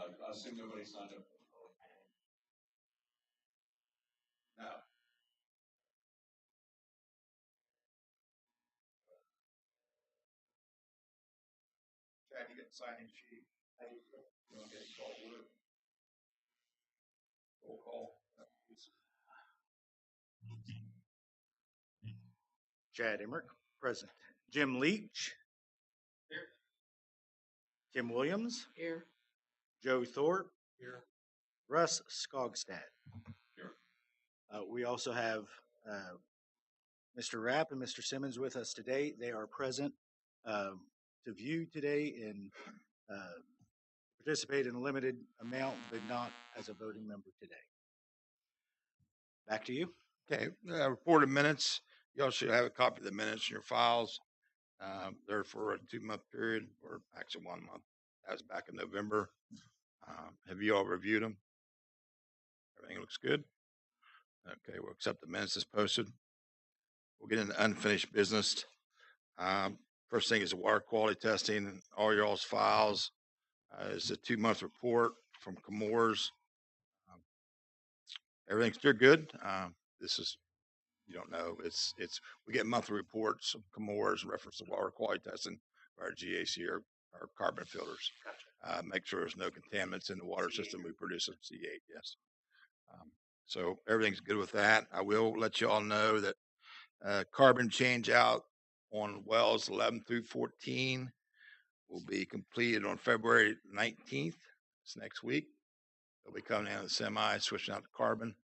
I assume nobody signed up. No. Chad, you get the sign-in sheet. You want to get a call order? Roll call. Chad Emmerich, present. Jim Leach. Here. Tim Williams. Here. Joe Thorpe. Here. Russ Skogstad. Here. We also have Mr. Rapp and Mr. Simmons with us today. They are present to view today and participate in a limited amount, but not as a voting member today. Back to you. Okay, report of minutes. You all should have a copy of the minutes in your files. They're for a 2-month period, or actually 1 month. That was back in November. Have you all reviewed them? Everything looks good? Okay, we'll accept the minutes as posted. We'll get into unfinished business. First thing is the water quality testing. All y'all's files is a 2-month report from Comores. Everything's still good. This is, you don't know, it's we get monthly reports of Comores in reference to water quality testing, our GAC, our carbon filters. Gotcha. Make sure there's no contaminants in the water system we produce of C8, yes. So everything's good with that. I will let you all know that carbon change out on wells 11 through 14 will be completed on February 19th. It's next week. They'll be coming in the semi, switching out the carbon.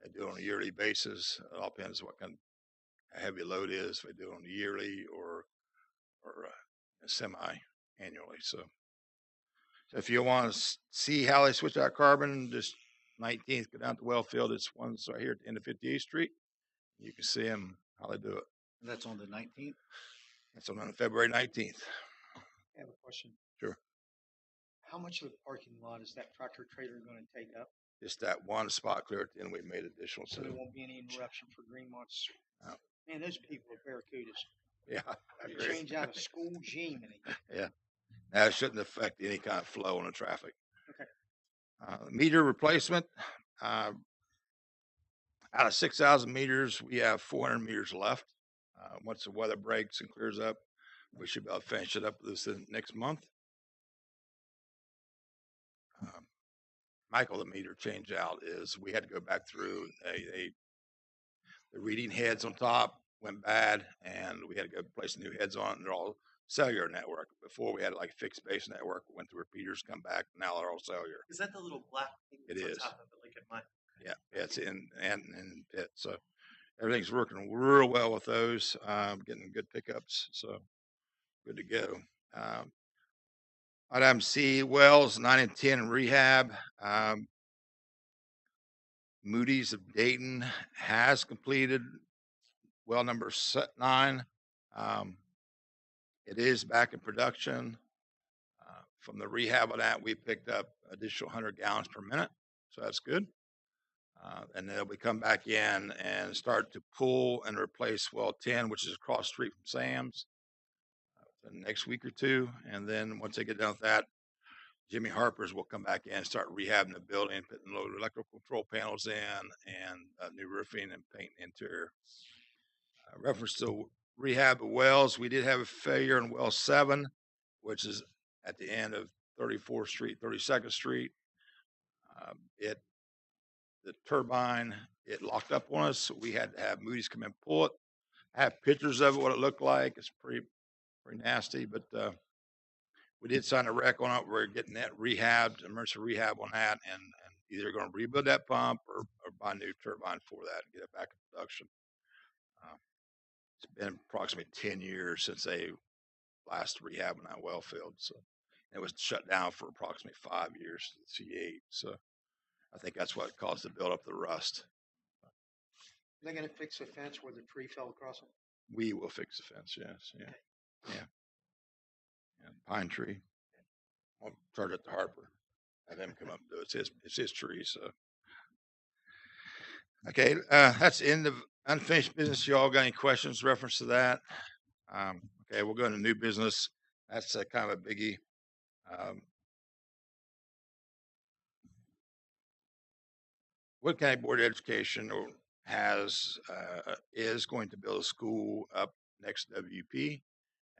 They do it on a yearly basis. It all depends on what kind of heavy load is. If they do it on a yearly or a semi-annually. So if you want to see how they switch out carbon, just 19th, go down to the well field. It's one's right here at the end of 58th Street. You can see them, how they do it. And that's on the 19th? That's on February 19th. I have a question. Sure. How much of the parking lot is that tractor trailer going to take up? Just that one spot clear at the end. We've made additional. So there won't be any interruption for Greenmont's. No. Man, those people are barracudas. Yeah, I They agree. change out a school gym and Yeah. Now, it shouldn't affect any kind of flow on the traffic. Okay. Meter replacement. Out of 6,000 meters, we have 400 meters left. Once the weather breaks and clears up, we should be able to finish it up this next month. Michael, the meter change out is we had to go back through. The reading heads on top went bad, and we had to go place new heads on. And they're all cellular network. Before we had like fixed base network, went through repeaters, come back. Now they're all cellular. Is that the little black thing It that's is. on top of it, like at mine? Yeah, it's in pit. So everything's working real well with those. Getting good pickups. So good to go. Item C, wells 9 and 10 in rehab. Moody's of Dayton has completed well number 9. It is back in production. From the rehab of that, we picked up additional 100 gallons per minute. So that's good. And then we come back in and start to pull and replace well 10, which is across the street from Sam's, the next week or two. And then once they get done with that, Jimmy Harper's will come back in and start rehabbing the building, putting low electrical control panels in and new roofing and paint interior. Reference to rehab of wells, we did have a failure in well 7, which is at the end of 34th Street, 32nd Street. The turbine, it locked up on us. So we had to have Moody's come and pull it. I have pictures of it, what it looked like. It's pretty nasty, but we did sign a rec on it. We're getting that rehabbed, emergency rehab on that, and either going to rebuild that pump or buy a new turbine for that and get it back in production. It's been approximately 10 years since they last rehabbed on that well field. So it was shut down for approximately 5 years, C8. So I think that's what caused the buildup of the rust. Are they going to fix the fence where the tree fell across it? We will fix the fence, yes. Yeah. And pine tree. I'll charge it to Harper. Have him come up and do it. It's his tree, so. Okay, that's the end of unfinished business. Y'all got any questions reference to that? Okay, we'll go into new business. That's kind of a biggie. Wood County Board of Education is going to build a school up next to WVU-P,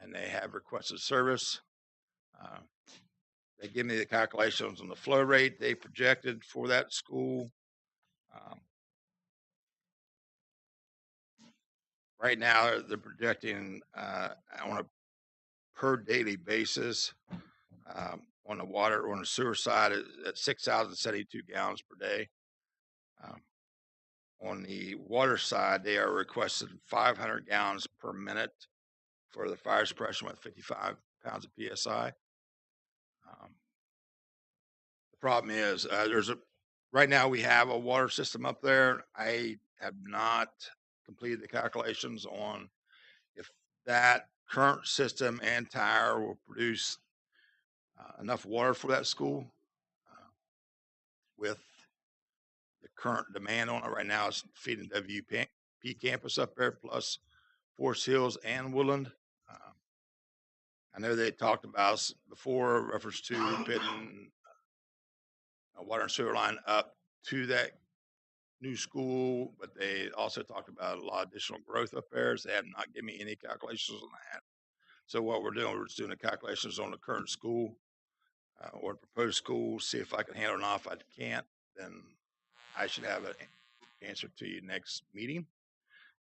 and they have requested service. They give me the calculations on the flow rate they projected for that school. Right now, they're projecting on a per daily basis on the water or on the sewer side at 6,072 gallons per day. On the water side, they are requesting 500 gallons per minute for the fire suppression with 55 pounds of PSI. The problem is right now we have a water system up there. I have not completed the calculations on if that current system and tire will produce enough water for that school with the current demand on it right now. It's feeding WVU-P campus up there, plus Forest Hills and Woodland. I know they talked about before reference to putting a water and sewer line up to that new school, but they also talked about a lot of additional growth up there. So they have not given me any calculations on that. So what we're doing, we're just doing the calculations on the current school or the proposed school, see if I can handle it or not. If I can't, then I should have an answer to you next meeting,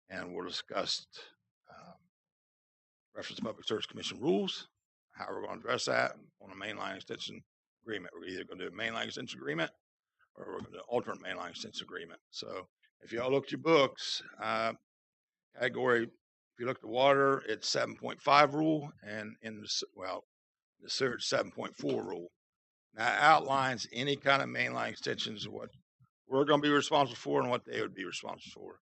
and we'll discuss reference to Public Service Commission rules, how we're going to address that on a mainline extension agreement. We're either going to do a mainline extension agreement or we're going to do an alternate mainline extension agreement. So if y'all look at your books, category, if you look at the water, it's 7.5 rule, and in the sewer, it's 7.4 rule. Now it outlines any kind of mainline extensions of what we're going to be responsible for and what they would be responsible for.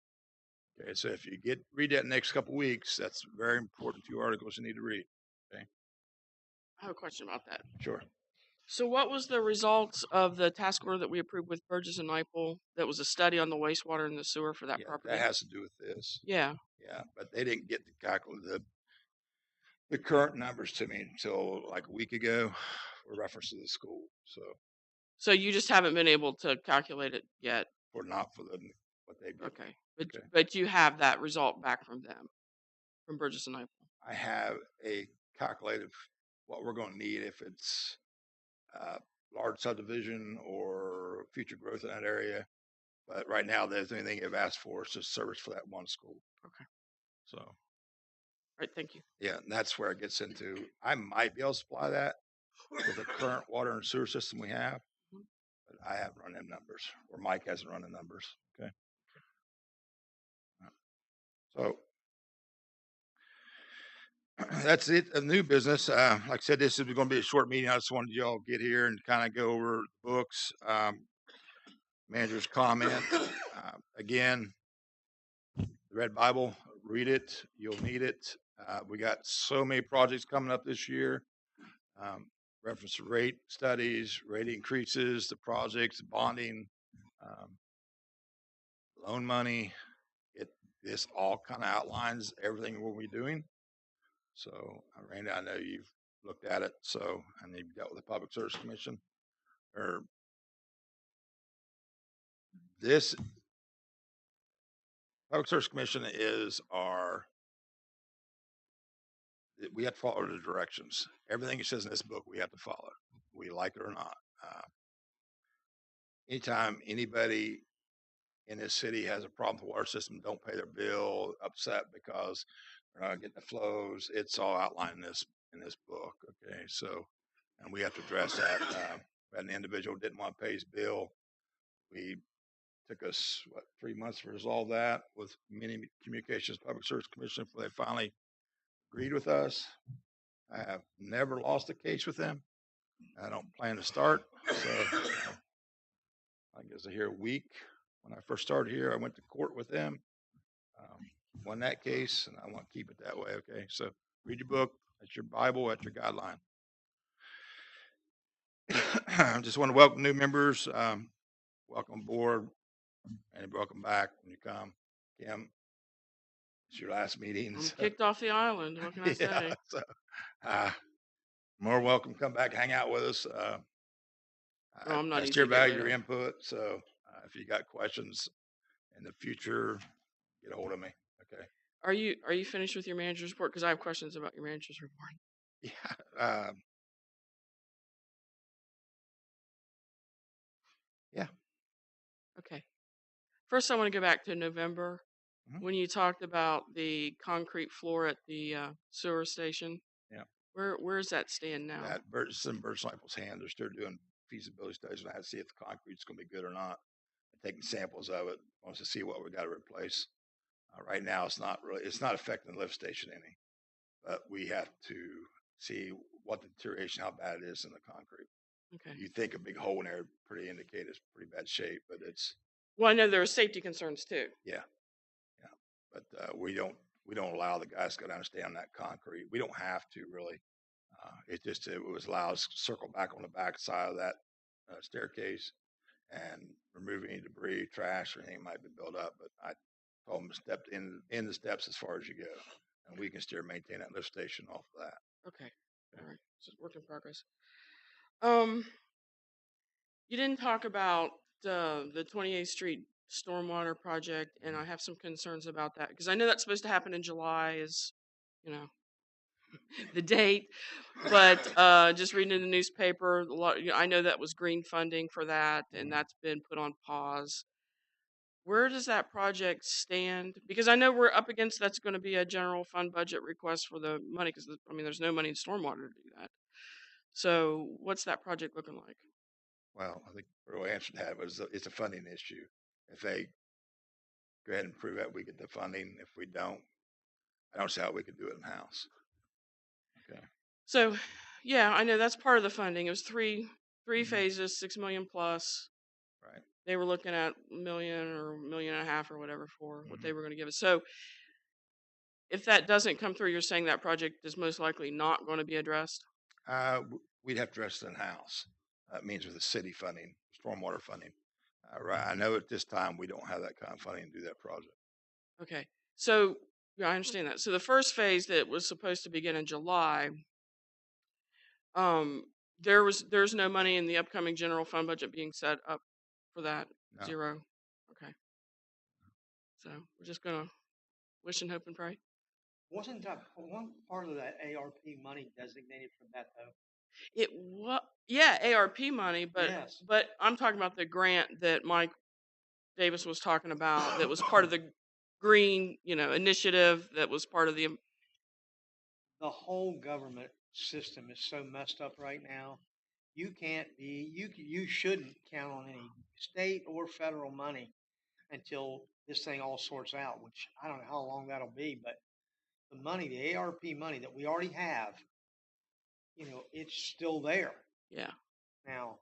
Okay, so if you read that next couple weeks, that's very important 2 articles you need to read. Okay. I have a question about that. Sure. So what was the results of the task order that we approved with Burgess and Niple that was a study on the wastewater and the sewer for that property? That has to do with this. Yeah. Yeah, but they didn't get to calculate the current numbers to me until like a week ago for reference to the school. So you just haven't been able to calculate it yet? What they did. Okay. But you have that result back from them, from Burgess and Niple? I have a calculated what we're going to need if it's large subdivision or future growth in that area. But right now, there's anything they've asked for is just service for that one school. Okay. So. All right. Thank you. Yeah, and that's where it gets into. I might be able to supply that with the current water and sewer system we have, but I haven't run them numbers, or Mike hasn't run the numbers. Okay. So that's it. A new business. Like I said, this is going to be a short meeting. I just wanted y'all to get here and kind of go over books. Manager's comment. Again, the Red Bible. Read it. You'll need it. We got so many projects coming up this year. Reference to rate studies, rate increases, the projects, bonding, loan money. This all kind of outlines everything we'll be doing. So, Randy, I know you've looked at it. So, and you've dealt with the Public Service Commission. This Public Service Commission is we have to follow the directions. Everything it says in this book, we have to follow. We like it or not. Anytime anybody in this city has a problem with the water system, don't pay their bill, upset because they're not getting the flows, it's all outlined in this book. Okay, so, and we have to address that. We had an individual didn't want to pay his bill. We took us 3 months to resolve that with many communications Public Service Commission before they finally agreed with us. I have never lost a case with them. I don't plan to start. So I guess here a week. When I first started here, I went to court with them, won that case, and I want to keep it that way. Okay, so read your book. That's your Bible. That's your guideline. I just want to welcome new members. Welcome aboard, and welcome back when you come. Kim, it's your last meeting. I'm kicked off the island. What can I say? So, more welcome. Come back, hang out with us. I'm not I easy still to get value rid your of. input. So If you got questions in the future, get a hold of me. Okay. Are you finished with your manager's report? Because I have questions about your manager's report. Yeah. Yeah. Okay. First, I want to go back to November Mhm. when you talked about the concrete floor at the sewer station. Yeah. Where's that stand now? That it's in Burgess Niple's hand. They're still doing feasibility studies and I have to see if the concrete's going to be good or not. They're taking samples of it, wants to see what we got to replace. Right now, it's not affecting the lift station any, but we have to see what the deterioration, how bad it is in the concrete. Okay. You think a big hole in there pretty indicate it's pretty bad shape, but it's Well, I know there are safety concerns too. yeah. But we don't allow the guys to go down and stay on that concrete. We don't have to really. It was allowed us to circle back on the back side of that staircase and remove any debris, trash, or anything that might be built up. But I told them to step in the steps as far as you go, and we can still maintain that lift station off of that. Okay. All right. So it's work in progress. You didn't talk about the 28th Street stormwater project, and I have some concerns about that because I know that's supposed to happen in July, is you know the date, but just reading in the newspaper, I know that was green funding for that, and that's been put on pause. Where does that project stand? Because I know we're up against that's going to be a general fund budget request for the money, because I mean there's no money in stormwater to do that. So what's that project looking like? Well, I think the real answer to that was it's a funding issue. If they go ahead and prove that, we get the funding. If we don't, I don't see how we could do it in house. Okay. So, yeah, I know that's part of the funding. It was three phases, 6 million plus. Right. They were looking at $1 million or $1.5 million or whatever for what they were going to give us. So, if that doesn't come through, you're saying that project is most likely not going to be addressed. We'd have to address it in house. That means with the city funding, stormwater funding. Right. I know at this time we don't have that kind of funding to do that project. Okay. So, yeah, I understand that. So the first phase that was supposed to begin in July, there's no money in the upcoming general fund budget being set up for that. No. Zero. Okay. So we're just gonna wish and hope and pray. Wasn't that one part of that ARP money designated for that though? It was, yeah, ARP money, but Yes. but I'm talking about the grant that Mike Davis was talking about that was part of the green, initiative that was part of the. The whole government system is so messed up right now. You can't be, you shouldn't count on any state or federal money until this thing all sorts out, which I don't know how long that'll be, but the money, the ARP money that we already have, it's still there. Yeah. Now,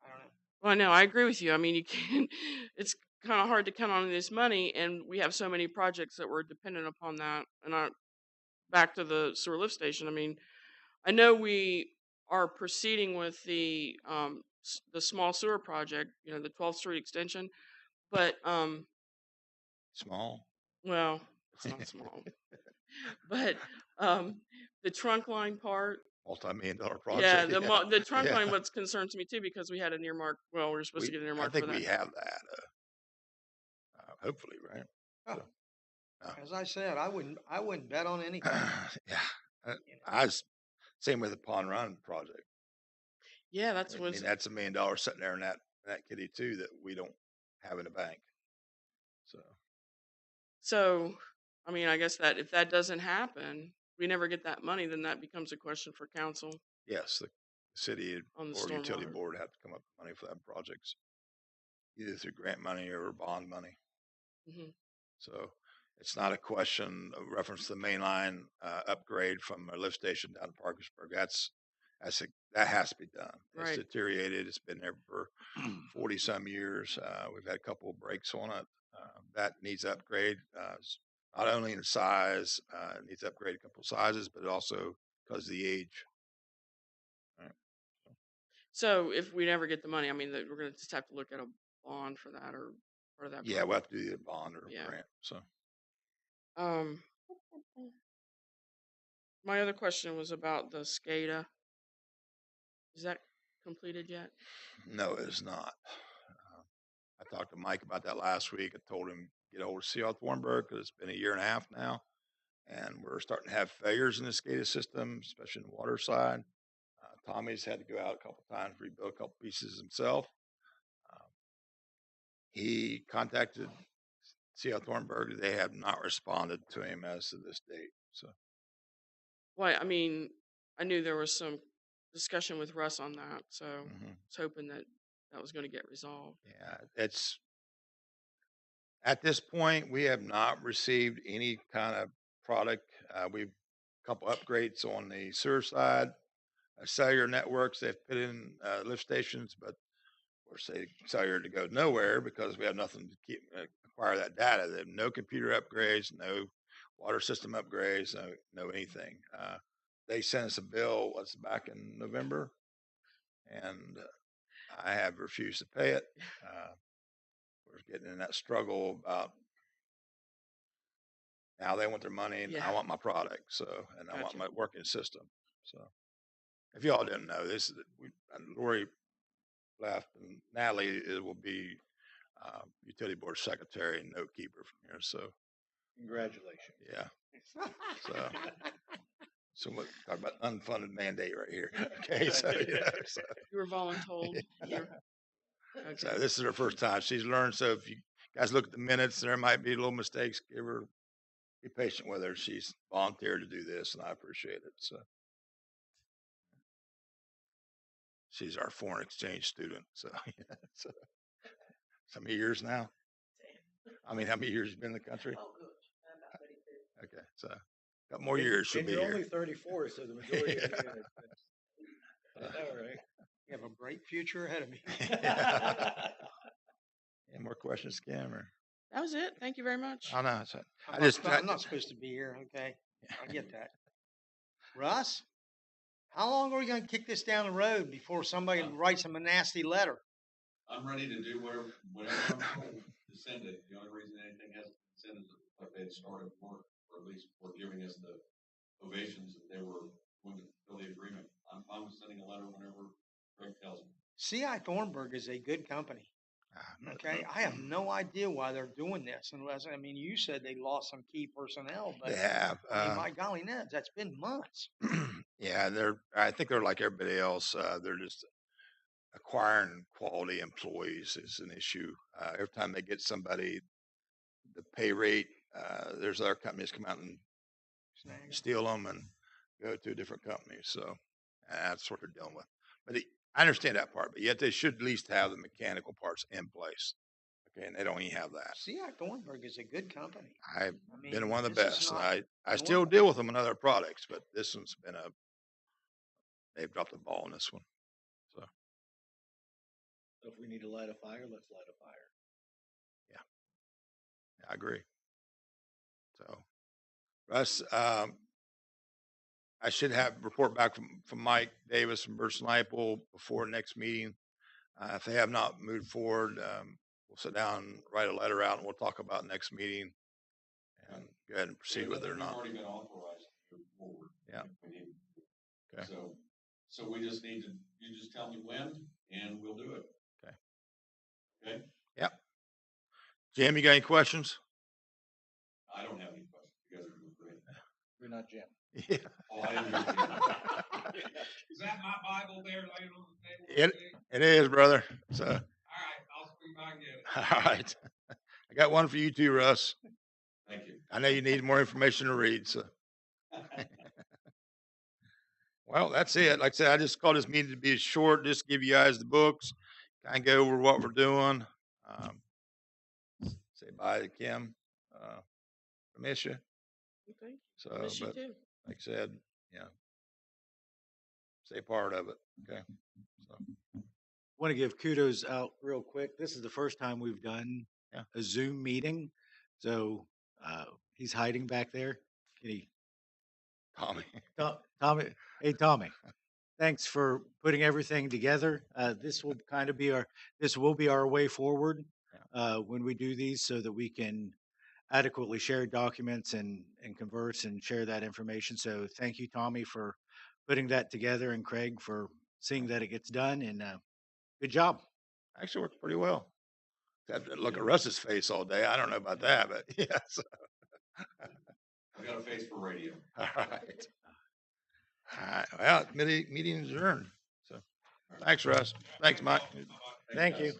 I don't know. Well, no, I agree with you. I mean, you can. It's kind of hard to count on this money, and we have so many projects that were dependent upon that. And back to the sewer lift station. I mean, I know we are proceeding with the small sewer project, the 12th Street extension, but Small. well, it's not small, but the trunk line part. Multi-million-dollar project. Yeah, the trunk line what concerns me too, because we had an earmark. Well, we were supposed to get an earmark I think for that. we have that. Hopefully, right? Oh, So, as I said, I wouldn't bet on anything. yeah. I was same with the Pond Run project. Yeah, that's I what. mean, that's $1 million sitting there in that kitty too that we don't have in the bank. So, I mean, I guess that if that doesn't happen, we never get that money, then that becomes a question for council. Yes, the city On the or utility stormwater. board have to come up with money for that projects, either through grant money or bond money. Hmm. So it's not a question of reference to the main line upgrade from a lift station down to Parkersburg. That has to be done. Right. It's deteriorated. It's been there for 40 some years. We've had a couple of breaks on it. That needs upgrade. Not only in size, it needs upgrade a couple of sizes, but also because of the age. Right. So if we never get the money, I mean, we're going to just have to look at a bond for that or part of that. Yeah, we'll have to do either bond or Yeah. grant. So, my other question was about the SCADA. Is that completed yet? no, it is not. I talked to Mike about that last week. I told him get hold of C.L. Thornburg because it's been a year and a half now, and we're starting to have failures in the SCADA system, especially in the water side. Tommy's had to go out a couple times, rebuild a couple pieces himself. He contacted C.L. Thornburg. They have not responded to him as of this date. So Well, I mean, I knew there was some discussion with Russ on that, so I mhm. was hoping that that was going to get resolved. Yeah, it's at this point we have not received any kind of product. We've a couple upgrades on the sewer side, cellular networks. They've put in lift stations, but we're saying cellular to go nowhere because we have nothing to keep acquire that data. They have no computer upgrades, no water system upgrades, no anything. They sent us a bill. What's back in November, and I have refused to pay it. We're getting in that struggle about now they want their money and Yeah. I want my product. So, and I want Gotcha. my working system. So if y'all didn't know this, Lori left and Natalie will be utility board secretary and note keeper from here. So Congratulations. yeah. So what talk about unfunded mandate right here. Okay. So yeah. So, You were voluntold. yeah. Okay. So this is her first time. She's learned. So if you guys look at the minutes, there might be little mistakes. Be patient with her. She's volunteered to do this, and I appreciate it. So she's our foreign exchange student. So, yeah, so how many years now? I mean, how many years you been in the country? Okay, so a couple more years she'll And be you're here. only 34, so the majority of Yeah. you I know, right? You have a bright future ahead of me. Any more questions, Kim? Or That was it. Thank you very much. oh no, I'm not supposed to be here, okay? I get that. Russ, how long are we gonna kick this down the road before somebody writes him a nasty letter? I'm ready to do whatever I'm told to send it. The only reason anything hasn't been sent is that they had started work, or at least were giving us the ovations that they were going to fulfill the agreement. I'm fine with sending a letter whenever Greg tells me. C.I. Thornburg is a good company. Okay, I have no idea why they're doing this unless, I mean, you said they lost some key personnel, but they have. I mean, my golly, Ned, that's been months. Yeah, I think they're like everybody else. They're just acquiring quality employees is an issue. Every time they get somebody, the pay rate, there's other companies come out and Snag 'em. steal them and go to a different company. So that's what they're dealing with. But I understand that part, but yet they should at least have the mechanical parts in place. Okay, and they don't even have that. C.I. Thornburg is a good company. I've I mean, been one of the this is best, and not I still normal. deal with them in other products, but this one's been they've dropped the ball on this one. So So if we need to light a fire, let's light a fire. yeah, I agree. So Russ, I should have report back from Mike Davis from Burgess Niple before next meeting. If they have not moved forward, we'll sit down and write a letter out, and we'll talk about next meeting and go ahead and proceed with it or We've not. already been authorized to move forward. Yeah. if we need to. Okay. So we just need to, you just tell me when and we'll do it. Okay. Okay? Yep. Jim, you got any questions? I don't have any questions. You guys are doing great. You're not Jim. Yeah. Oh, I didn't hear you. Is that my Bible there laying on the table? It is, brother. So, All right, I'll swing by and get it. all right. I got one for you too, Russ. Thank you. I know you need more information to read, so. Well, that's it. Like I said, I just called this meeting to be short, just give you guys the books, kind of go over what we're doing. Say bye to Kim. I miss you. Thank you. So, Miss you but too. like I said, stay part of it. Okay. So, Want to give kudos out real quick. This is the first time we've done Yeah. a Zoom meeting. So he's hiding back there. Can he? Tommy. Tommy, hey Tommy, thanks for putting everything together. This will kind of be our way forward when we do these, so that we can adequately share documents and converse and share that information. So thank you, Tommy, for putting that together, and Craig for seeing that it gets done. And good job. Actually worked pretty well. Have to look at Russ's face all day. I don't know about that, but yes. I got a face for radio. All right. All right. Well, meeting adjourned. So thanks, Russ. Thanks, Mike. Thank you.